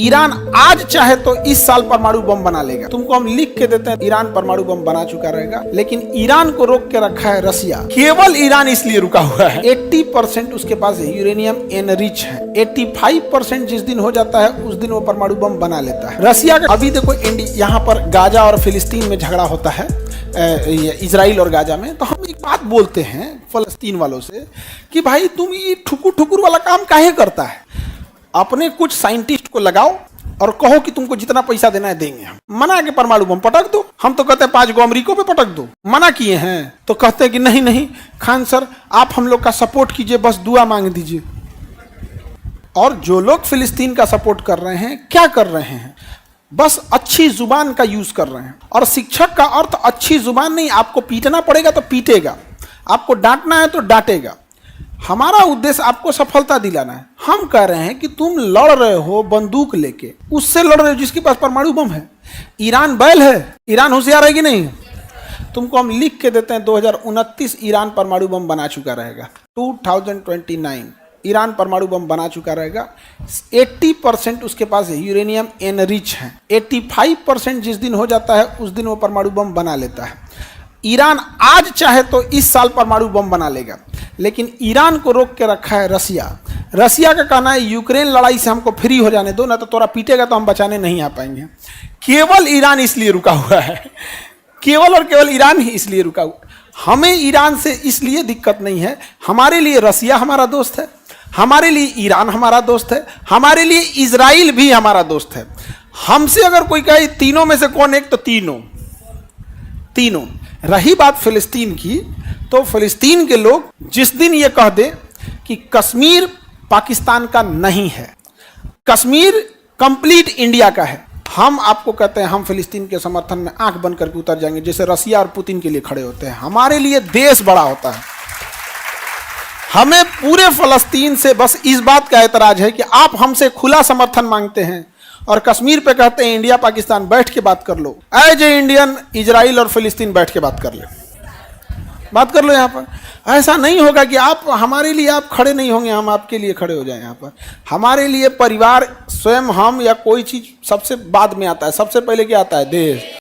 Iran आज चाहे तो इस साल परमाणु बम बना लेगा। तुमको हम लिख के देते हैं ईरान परमाणु बम बना चुका रहेगा, लेकिन ईरान को रोक के रखा है रसिया। केवल ईरान इसलिए रुका हुआ है 80% उसके पास यूरेनियम एनरिच है। 85% जिस दिन हो जाता है उस दिन वो परमाणु बम बना लेता है रसिया का। अभी देखो यहाँ पर गाजा और फिलिस्तीन में झगड़ा होता है, इजराइल और गाजा में। तो हम एक बात बोलते हैं फलस्तीन वालों से कि भाई तुम ये ठुकुर ठुकुर वाला काम काहे करता है। अपने कुछ साइंटिस्ट को लगाओ और कहो कि तुमको जितना पैसा देना है देंगे। हम मना के परमाणु बम पटक दो। हम तो कहते हैं 5 गो अमरीकों पे पटक दो। मना किए हैं तो कहते हैं कि नहीं नहीं खान सर आप हम लोग का सपोर्ट कीजिए, बस दुआ मांग दीजिए। और जो लोग फिलिस्तीन का सपोर्ट कर रहे हैं क्या कर रहे हैं, बस अच्छी जुबान का यूज कर रहे हैं। और शिक्षक का अर्थ अच्छी जुबान नहीं, आपको पीटना पड़ेगा तो पीटेगा, आपको डांटना है तो डांटेगा। हमारा उद्देश्य आपको सफलता दिलाना है। हम कह रहे हैं कि तुम लड़ रहे हो बंदूक लेके, उससे लड़ रहे हो जिसके पास परमाणु बम है। ईरान बैल है, ईरान होशियार है कि नहीं। तुमको हम लिख के देते हैं 2029 ईरान परमाणु बम बना चुका रहेगा। 2029 ईरान परमाणु बम बना चुका रहेगा। 80% उसके पास यूरेनियम एनरिच है। 85% जिस दिन हो जाता है उस दिन वो परमाणु बम बना लेता है। ईरान आज चाहे तो इस साल परमाणु बम बना लेगा, लेकिन ईरान को रोक के रखा है रसिया। रसिया का कहना है यूक्रेन लड़ाई से हमको फ्री हो जाने दो, ना तो तोरा पीटेगा तो हम बचाने नहीं आ पाएंगे। केवल ईरान इसलिए रुका हुआ है, केवल और केवल ईरान ही इसलिए रुका हुआ। हमें ईरान से इसलिए दिक्कत नहीं है, हमारे लिए रसिया हमारा दोस्त है, हमारे लिए ईरान हमारा दोस्त है, हमारे लिए इजराइल भी हमारा दोस्त है। हमसे अगर कोई कहे तीनों में से कौन एक, तो तीनों। रही बात फिलिस्तीन की, तो फिलिस्तीन के लोग जिस दिन ये कह दे कि कश्मीर पाकिस्तान का नहीं है, कश्मीर कंप्लीट इंडिया का है, हम आपको कहते हैं हम फिलिस्तीन के समर्थन में आंख बंद करके उतर जाएंगे, जैसे रसिया और पुतिन के लिए खड़े होते हैं। हमारे लिए देश बड़ा होता है। हमें पूरे फलस्तीन से बस इस बात का एतराज है कि आप हमसे खुला समर्थन मांगते हैं और कश्मीर पे कहते हैं इंडिया पाकिस्तान बैठ के बात कर लो। एज ए इंडियन इजराइल और फिलिस्तीन बैठ के बात कर लो यहाँ पर। ऐसा नहीं होगा कि आप हमारे लिए आप खड़े नहीं होंगे, हम आपके लिए खड़े हो जाएं। यहाँ पर हमारे लिए परिवार, स्वयं हम या कोई चीज सबसे बाद में आता है। सबसे पहले क्या आता है? देश।